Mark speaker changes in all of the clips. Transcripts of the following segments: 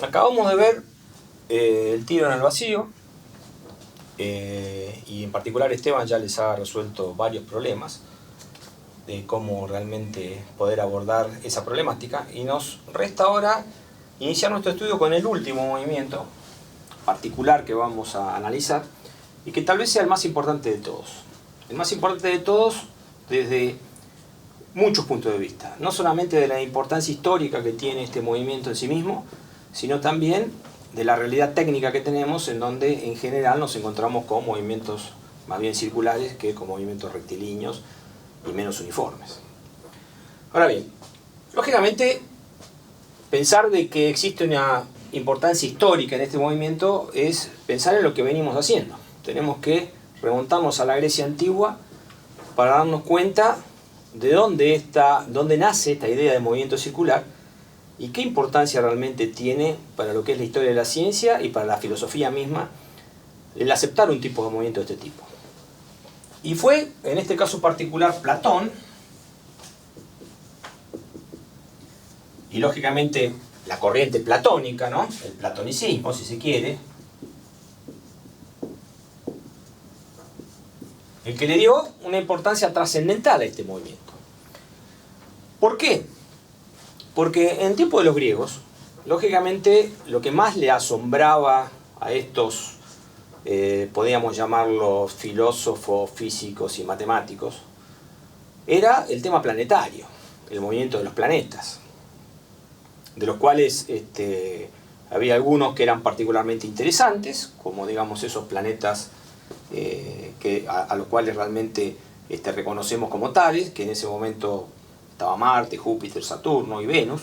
Speaker 1: Acabamos de ver el tiro en el vacío, y en particular Esteban ya les ha resuelto varios problemas de cómo realmente poder abordar esa problemática, y nos resta ahora iniciar nuestro estudio con el último movimiento particular que vamos a analizar y que tal vez sea el más importante de todos. El más importante de todos desde muchos puntos de vista, no solamente de la importancia histórica que tiene este movimiento en sí mismo, sino también de la realidad técnica que tenemos, en donde en general nos encontramos con movimientos más bien circulares que con movimientos rectilíneos y menos uniformes. Ahora bien, lógicamente, pensar de que existe una importancia histórica en este movimiento es pensar en lo que venimos haciendo. Tenemos que remontarnos a la Grecia antigua para darnos cuenta de dónde nace esta idea de movimiento circular y qué importancia realmente tiene para lo que es la historia de la ciencia y para la filosofía misma el aceptar un tipo de movimiento de este tipo. Y fue, en este caso particular, Platón, y lógicamente la corriente platónica, ¿no? El platonicismo, si se quiere, el que le dio una importancia trascendental a este movimiento. ¿Por qué? Porque en tiempo de los griegos, lógicamente, lo que más le asombraba a estos, podríamos llamarlos filósofos, físicos y matemáticos, era el tema planetario, el movimiento de los planetas, de los cuales había algunos que eran particularmente interesantes, como digamos esos planetas a los cuales realmente reconocemos como tales, que en ese momento estaba Marte, Júpiter, Saturno y Venus.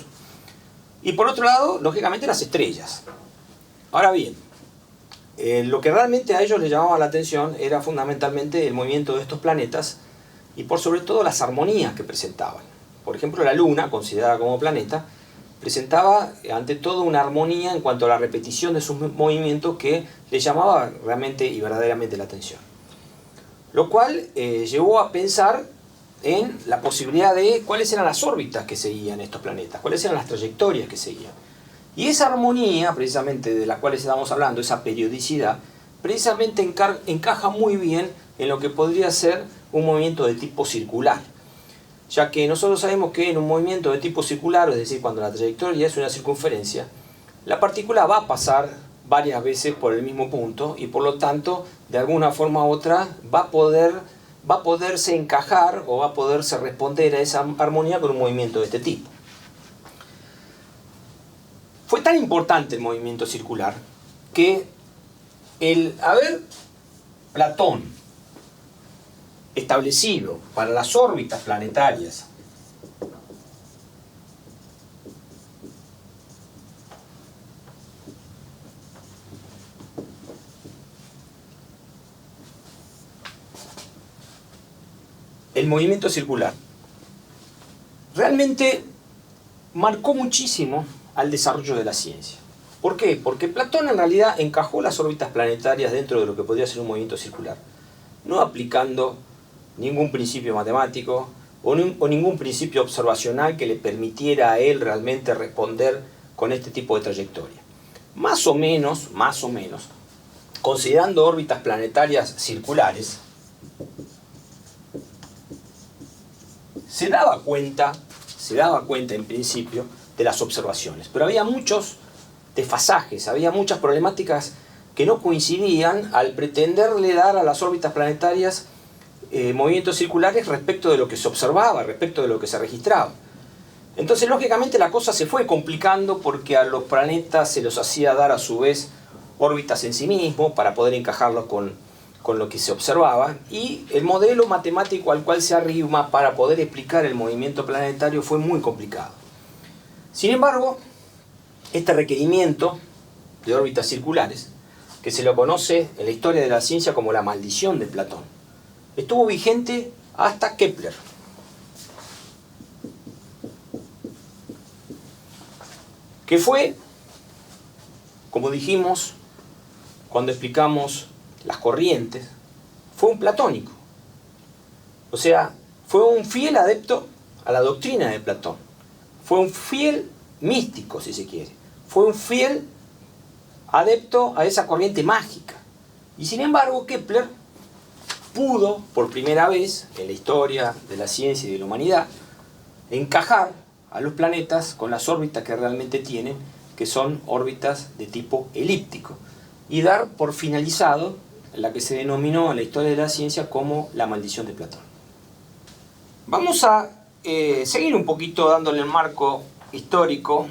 Speaker 1: Y por otro lado, lógicamente, las estrellas. Ahora bien, lo que realmente a ellos les llamaba la atención era fundamentalmente el movimiento de estos planetas y por sobre todo las armonías que presentaban. Por ejemplo, la Luna, considerada como planeta, presentaba ante todo una armonía en cuanto a la repetición de sus movimientos que les llamaba realmente y verdaderamente la atención. Lo cual llevó a pensar en la posibilidad de cuáles eran las órbitas que seguían estos planetas, cuáles eran las trayectorias que seguían. Y esa armonía, precisamente de la cual estamos hablando, esa periodicidad, precisamente encaja muy bien en lo que podría ser un movimiento de tipo circular. Ya que nosotros sabemos que en un movimiento de tipo circular, es decir, cuando la trayectoria es una circunferencia, la partícula va a pasar varias veces por el mismo punto y por lo tanto, de alguna forma u otra, va a poderse encajar o va a poderse responder a esa armonía con un movimiento de este tipo. Fue tan importante el movimiento circular que el haber Platón establecido para las órbitas planetarias el movimiento circular realmente marcó muchísimo al desarrollo de la ciencia. ¿Por qué? Porque Platón en realidad encajó las órbitas planetarias dentro de lo que podría ser un movimiento circular, no aplicando ningún principio matemático o ningún principio observacional que le permitiera a él realmente responder con este tipo de trayectoria. Más o menos, considerando órbitas planetarias circulares, se daba cuenta en principio de las observaciones, pero había muchos desfasajes, había muchas problemáticas que no coincidían al pretenderle dar a las órbitas planetarias movimientos circulares respecto de lo que se observaba, respecto de lo que se registraba. Entonces, lógicamente, la cosa se fue complicando porque a los planetas se los hacía dar a su vez órbitas en sí mismos para poder encajarlos con lo que se observaba, y el modelo matemático al cual se arrima para poder explicar el movimiento planetario fue muy complicado. Sin embargo, este requerimiento de órbitas circulares, que se lo conoce en la historia de la ciencia como la maldición de Platón, estuvo vigente hasta Kepler. Que fue, como dijimos cuando explicamos las corrientes, fue un platónico. O sea, fue un fiel adepto a la doctrina de Platón. Fue un fiel místico, si se quiere. fue un fiel adepto a esa corriente mágica. Y sin embargo, Kepler pudo, por primera vez en la historia de la ciencia y de la humanidad, encajar a los planetas con las órbitas que realmente tienen, que son órbitas de tipo elíptico, y dar por finalizado la que se denominó en la historia de la ciencia como la maldición de Platón. Vamos a seguir un poquito dándole el marco histórico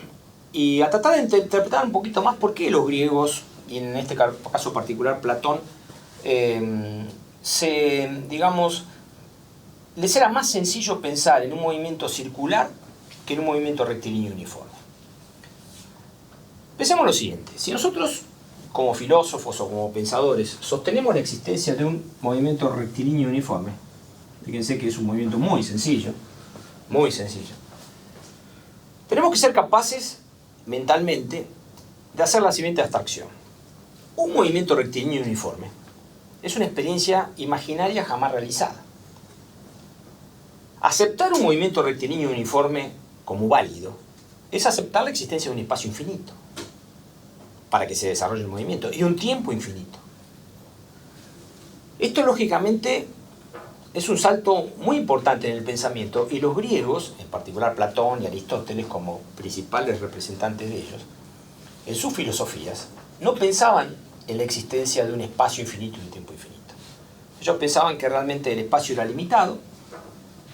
Speaker 1: y a tratar de interpretar un poquito más por qué los griegos, y en este caso particular Platón, les era más sencillo pensar en un movimiento circular que en un movimiento rectilíneo uniforme. Pensemos lo siguiente: si nosotros, como filósofos o como pensadores, sostenemos la existencia de un movimiento rectilíneo uniforme, fíjense que es un movimiento muy sencillo, tenemos que ser capaces mentalmente de hacer la siguiente abstracción. Un movimiento rectilíneo uniforme es una experiencia imaginaria jamás realizada. Aceptar un movimiento rectilíneo uniforme como válido es aceptar la existencia de un espacio infinito para que se desarrolle el movimiento y un tiempo infinito. Esto lógicamente es un salto muy importante en el pensamiento, y los griegos, en particular Platón y Aristóteles como principales representantes de ellos, en sus filosofías no pensaban en la existencia de un espacio infinito y un tiempo infinito. Ellos pensaban que realmente el espacio era limitado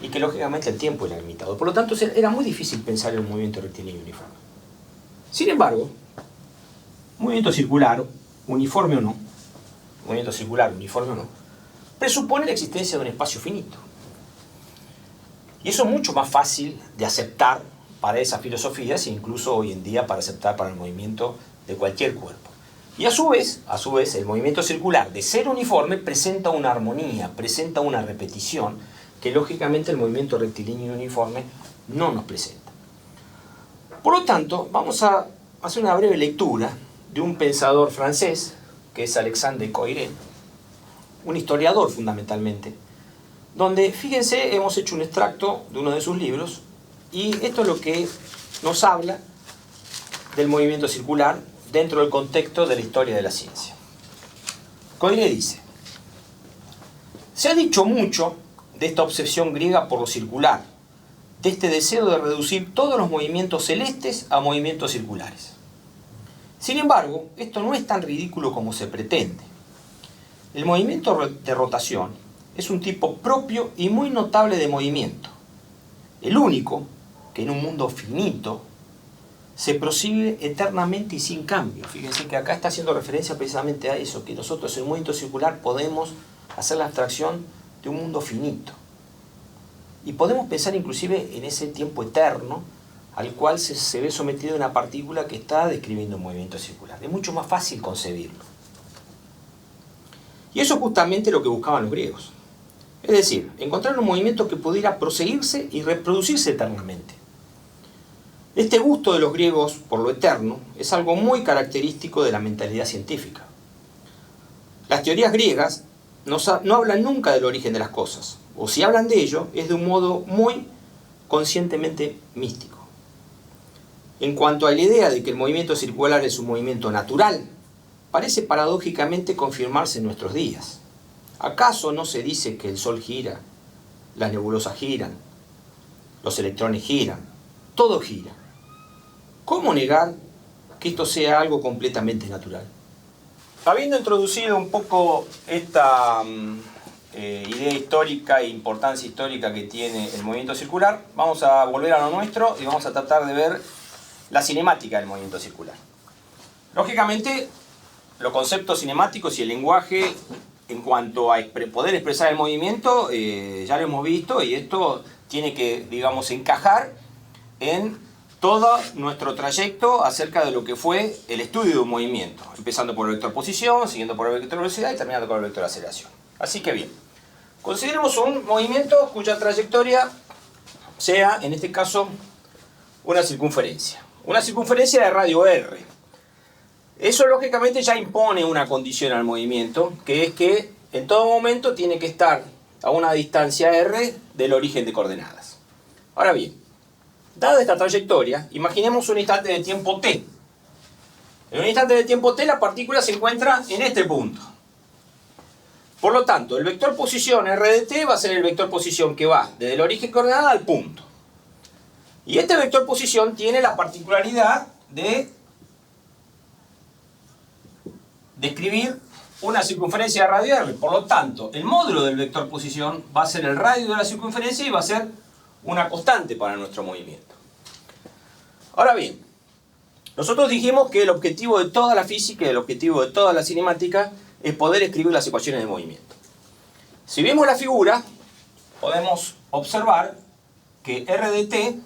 Speaker 1: y que lógicamente el tiempo era limitado. Por lo tanto, era muy difícil pensar en un movimiento rectilíneo uniforme. Sin embargo, un movimiento circular, uniforme o no, presupone la existencia de un espacio finito. Y eso es mucho más fácil de aceptar para esas filosofías, e incluso hoy en día para aceptar para el movimiento de cualquier cuerpo. Y a su vez, el movimiento circular, de ser uniforme, presenta una armonía, presenta una repetición, que lógicamente el movimiento rectilíneo uniforme no nos presenta. Por lo tanto, vamos a hacer una breve lectura de un pensador francés, que es Alexandre Koyré, un historiador fundamentalmente, donde, fíjense, hemos hecho un extracto de uno de sus libros, y esto es lo que nos habla del movimiento circular dentro del contexto de la historia de la ciencia. Koyré dice: se ha dicho mucho de esta obsesión griega por lo circular, de este deseo de reducir todos los movimientos celestes a movimientos circulares. Sin embargo, esto no es tan ridículo como se pretende. El movimiento de rotación es un tipo propio y muy notable de movimiento, el único que en un mundo finito se prosigue eternamente y sin cambio. Fíjense que acá está haciendo referencia precisamente a eso, que nosotros en un movimiento circular podemos hacer la abstracción de un mundo finito. Y podemos pensar inclusive en ese tiempo eterno al cual se ve sometido una partícula que está describiendo un movimiento circular. Es mucho más fácil concebirlo. Y eso es justamente lo que buscaban los griegos. Es decir, encontrar un movimiento que pudiera proseguirse y reproducirse eternamente. Este gusto de los griegos por lo eterno es algo muy característico de la mentalidad científica. Las teorías griegas no hablan nunca del origen de las cosas, o si hablan de ello, es de un modo muy conscientemente místico. En cuanto a la idea de que el movimiento circular es un movimiento natural, parece paradójicamente confirmarse en nuestros días. ¿Acaso no se dice que el Sol gira, las nebulosas giran, los electrones giran, todo gira? ¿Cómo negar que esto sea algo completamente natural? Habiendo introducido un poco esta idea histórica e importancia histórica que tiene el movimiento circular, vamos a volver a lo nuestro y vamos a tratar de ver la cinemática del movimiento circular. Lógicamente, los conceptos cinemáticos y el lenguaje en cuanto a poder expresar el movimiento ya lo hemos visto, y esto tiene que, digamos, encajar en todo nuestro trayecto acerca de lo que fue el estudio de un movimiento, empezando por el vector posición, siguiendo por el vector velocidad y terminando con el vector aceleración. Así que bien, consideremos un movimiento cuya trayectoria sea, en este caso, una circunferencia de radio r. Eso lógicamente ya impone una condición al movimiento, que es que en todo momento tiene que estar a una distancia r del origen de coordenadas. Ahora bien, dada esta trayectoria, imaginemos un instante de tiempo t. En un instante de tiempo t la partícula se encuentra en este punto. Por lo tanto, el vector posición r de t va a ser el vector posición que va desde el origen coordenada al punto. Y este vector posición tiene la particularidad de describir una circunferencia de radio r. Por lo tanto, el módulo del vector posición va a ser el radio de la circunferencia y va a ser una constante para nuestro movimiento. Ahora bien, nosotros dijimos que el objetivo de toda la física y el objetivo de toda la cinemática es poder escribir las ecuaciones de movimiento. Si vemos la figura, podemos observar que r de t,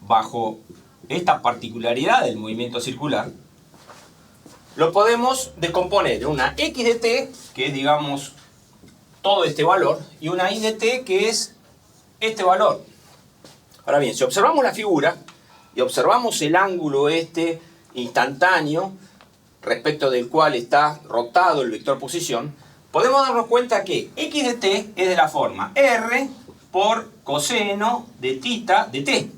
Speaker 1: bajo esta particularidad del movimiento circular, lo podemos descomponer en una x de t, que es, digamos, todo este valor, y una y de t, que es este valor. Ahora bien, si observamos la figura y observamos el ángulo este instantáneo respecto del cual está rotado el vector posición, podemos darnos cuenta que x de t es de la forma r por coseno de tita de t.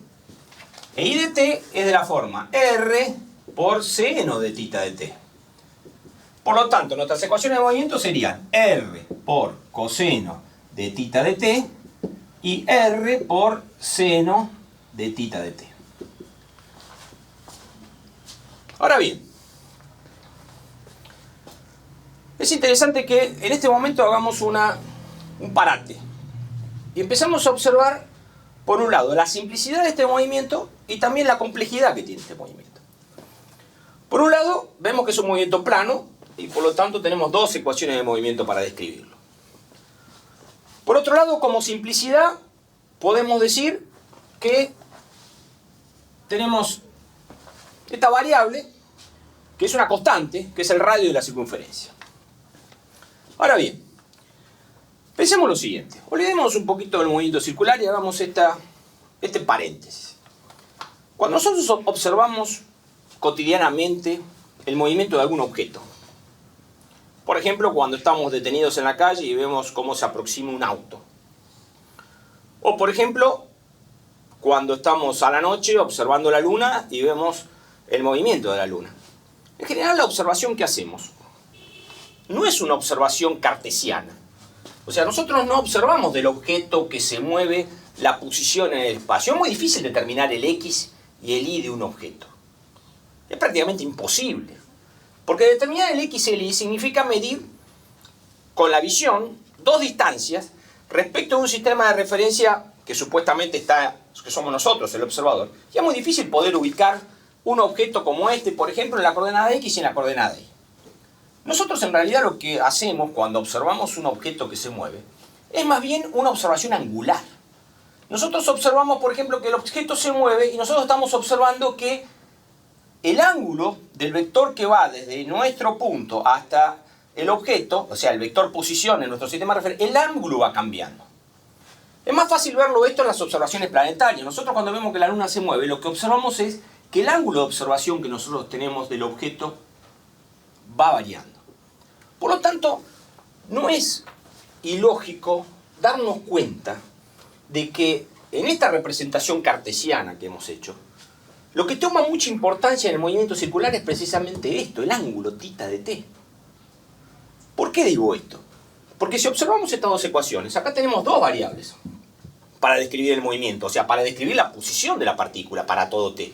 Speaker 1: E y de t es de la forma r por seno de tita de t. Por lo tanto, nuestras ecuaciones de movimiento serían r por coseno de tita de t y r por seno de tita de t. Ahora bien, es interesante que en este momento hagamos un parate y empezamos a observar, por un lado, la simplicidad de este movimiento y también la complejidad que tiene este movimiento. Por un lado, vemos que es un movimiento plano y por lo tanto tenemos dos ecuaciones de movimiento para describirlo. Por otro lado, como simplicidad, podemos decir que tenemos esta variable, que es una constante, que es el radio de la circunferencia. Ahora bien, pensemos lo siguiente. Olvidemos un poquito del movimiento circular y hagamos este paréntesis. Cuando nosotros observamos cotidianamente el movimiento de algún objeto, por ejemplo, cuando estamos detenidos en la calle y vemos cómo se aproxima un auto, o por ejemplo, cuando estamos a la noche observando la luna y vemos el movimiento de la luna. En general, la observación que hacemos no es una observación cartesiana. O sea, nosotros no observamos del objeto que se mueve la posición en el espacio. Es muy difícil determinar el x y el y de un objeto. Es prácticamente imposible. Porque determinar el x y el y significa medir con la visión dos distancias respecto a un sistema de referencia que supuestamente que somos nosotros, el observador. Y es muy difícil poder ubicar un objeto como este, por ejemplo, en la coordenada x y en la coordenada y. Nosotros en realidad lo que hacemos cuando observamos un objeto que se mueve es más bien una observación angular. Nosotros observamos, por ejemplo, que el objeto se mueve y nosotros estamos observando que el ángulo del vector que va desde nuestro punto hasta el objeto, o sea, el vector posición en nuestro sistema de referencia, el ángulo va cambiando. Es más fácil verlo esto en las observaciones planetarias. Nosotros cuando vemos que la luna se mueve, lo que observamos es que el ángulo de observación que nosotros tenemos del objeto va variando. Por lo tanto, no es ilógico darnos cuenta de que en esta representación cartesiana que hemos hecho, lo que toma mucha importancia en el movimiento circular es precisamente esto, el ángulo tita de t. ¿Por qué digo esto? Porque si observamos estas dos ecuaciones, acá tenemos dos variables para describir el movimiento, o sea, para describir la posición de la partícula para todo t.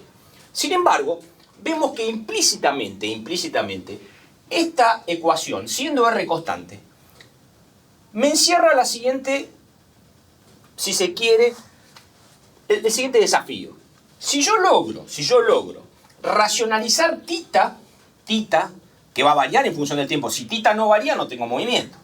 Speaker 1: Sin embargo, vemos que implícitamente, esta ecuación, siendo r constante, me encierra la siguiente, si se quiere, el siguiente desafío. Si yo logro racionalizar tita, que va a variar en función del tiempo, si tita no varía no tengo movimiento.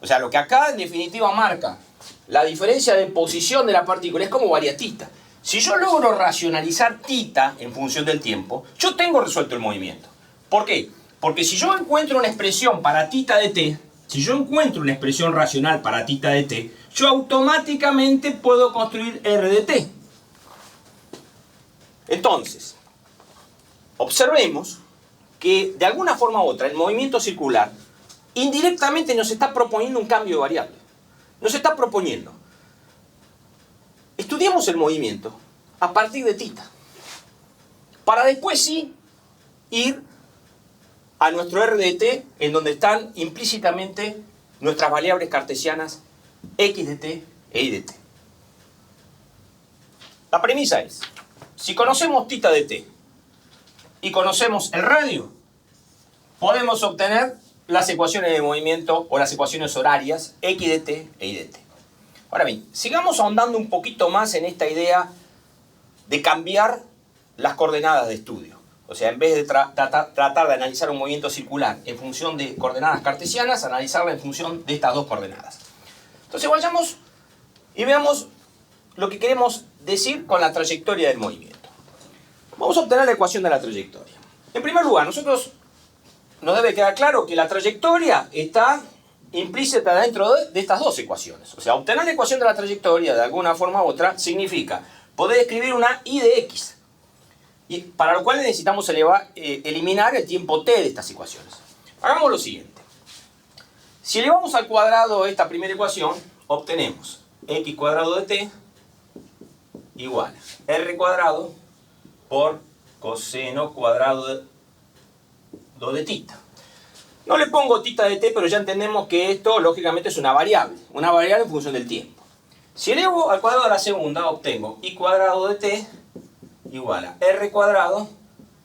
Speaker 1: O sea, lo que acá en definitiva marca la diferencia de posición de la partícula es cómo varía tita. Si yo logro racionalizar tita en función del tiempo, yo tengo resuelto el movimiento. ¿Por qué? Porque si yo encuentro una expresión para tita de t, si yo encuentro una expresión racional para tita de t, yo automáticamente puedo construir r de t. Entonces, observemos que de alguna forma u otra el movimiento circular indirectamente nos está proponiendo un cambio de variable. Nos está proponiendo. Estudiamos el movimiento a partir de tita. para después sí ir a nuestro R de t, en donde están implícitamente nuestras variables cartesianas x de t e y de t. La premisa es, si conocemos θ de t y conocemos el radio, podemos obtener las ecuaciones de movimiento o las ecuaciones horarias x de t e y de t. Ahora bien, sigamos ahondando un poquito más en esta idea de cambiar las coordenadas de estudio. O sea, en vez de tratar de analizar un movimiento circular en función de coordenadas cartesianas, analizarla en función de estas dos coordenadas. Entonces vayamos y veamos lo que queremos decir con la trayectoria del movimiento. Vamos a obtener la ecuación de la trayectoria. En primer lugar, nos debe quedar claro que la trayectoria está implícita dentro de estas dos ecuaciones. O sea, obtener la ecuación de la trayectoria de alguna forma u otra significa poder escribir una y de x. Y para lo cual necesitamos eliminar el tiempo t de estas ecuaciones. Hagamos lo siguiente. Si elevamos al cuadrado esta primera ecuación, obtenemos x cuadrado de t igual a r cuadrado por coseno cuadrado de θ. No le pongo θ de t, pero ya entendemos que esto lógicamente es una variable en función del tiempo. Si elevo al cuadrado a la segunda, obtengo y cuadrado de t igual a r cuadrado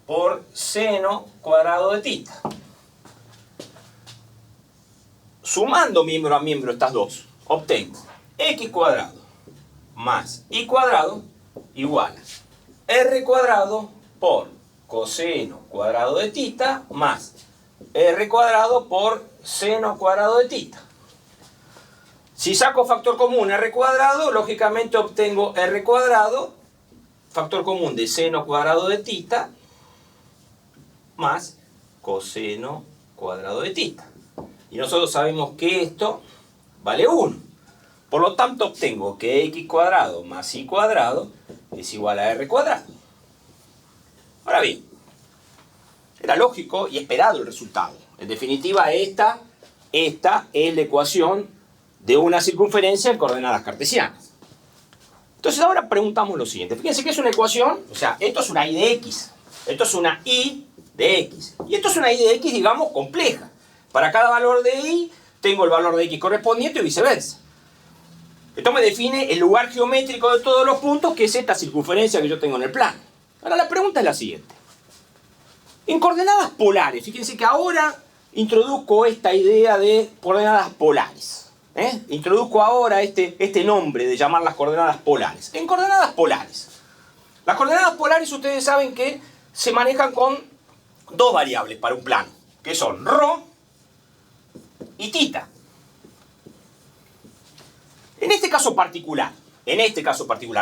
Speaker 1: por seno cuadrado de θ. Sumando miembro a miembro estas dos, obtengo x cuadrado más y cuadrado igual a r cuadrado por coseno cuadrado de θ más r cuadrado por seno cuadrado de θ. Si saco factor común r cuadrado, lógicamente obtengo r cuadrado, factor común de seno cuadrado de θ, más coseno cuadrado de θ. Y nosotros sabemos que esto vale 1. Por lo tanto, obtengo que x cuadrado más y cuadrado es igual a r cuadrado. Ahora bien, era lógico y esperado el resultado. En definitiva, esta es la ecuación de una circunferencia en coordenadas cartesianas. Entonces ahora preguntamos lo siguiente. Fíjense que es una ecuación, o sea, esto es una y de x, esto es una y de x, y esto es una y de x, digamos, compleja. Para cada valor de y, tengo el valor de x correspondiente y viceversa. Esto me define el lugar geométrico de todos los puntos, que es esta circunferencia que yo tengo en el plano. Ahora la pregunta es la siguiente. En coordenadas polares, fíjense que ahora introduzco esta idea de coordenadas polares. Introduzco ahora este nombre de llamar las coordenadas polares. En coordenadas polares. Las coordenadas polares ustedes saben que se manejan con dos variables para un plano, que son ρ y θ. En este caso particular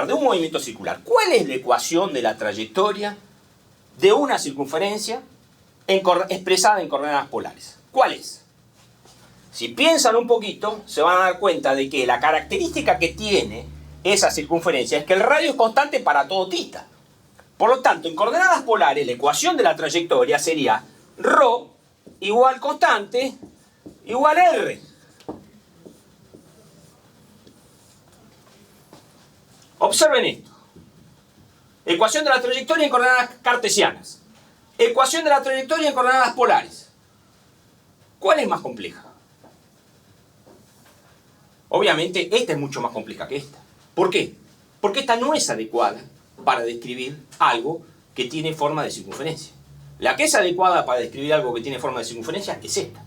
Speaker 1: de un movimiento circular, ¿cuál es la ecuación de la trayectoria de una circunferencia expresada en coordenadas polares? ¿Cuál es? Si piensan un poquito, se van a dar cuenta de que la característica que tiene esa circunferencia es que el radio es constante para todo θ. Por lo tanto, en coordenadas polares, la ecuación de la trayectoria sería ρ igual constante igual r. Observen esto. Ecuación de la trayectoria en coordenadas cartesianas. Ecuación de la trayectoria en coordenadas polares. ¿Cuál es más compleja? Obviamente, esta es mucho más compleja que esta. ¿Por qué? Porque esta no es adecuada para describir algo que tiene forma de circunferencia. La que es adecuada para describir algo que tiene forma de circunferencia es esta.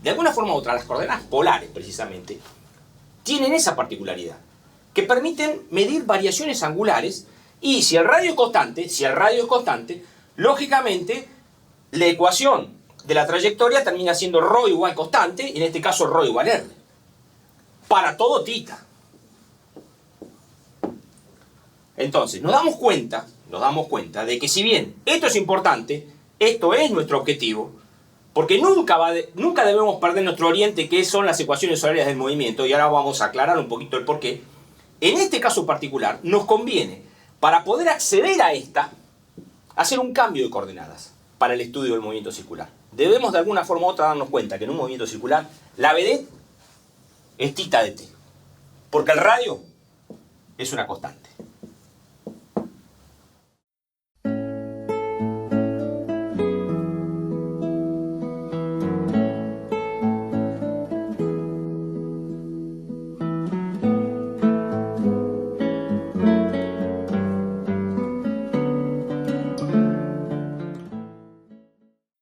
Speaker 1: De alguna forma u otra, las coordenadas polares, precisamente, tienen esa particularidad, que permiten medir variaciones angulares, y si el radio es constante, lógicamente, la ecuación de la trayectoria termina siendo ρ igual constante, y en este caso ρ igual r. Para todo θ. Entonces, nos damos cuenta de que si bien esto es importante, esto es nuestro objetivo, porque nunca debemos perder nuestro oriente, que son las ecuaciones horarias del movimiento, y ahora vamos a aclarar un poquito el porqué. En este caso particular, nos conviene, para poder acceder a esta, hacer un cambio de coordenadas para el estudio del movimiento circular. Debemos de alguna forma u otra darnos cuenta que en un movimiento circular, la vedette es θ de t, porque el radio es una constante.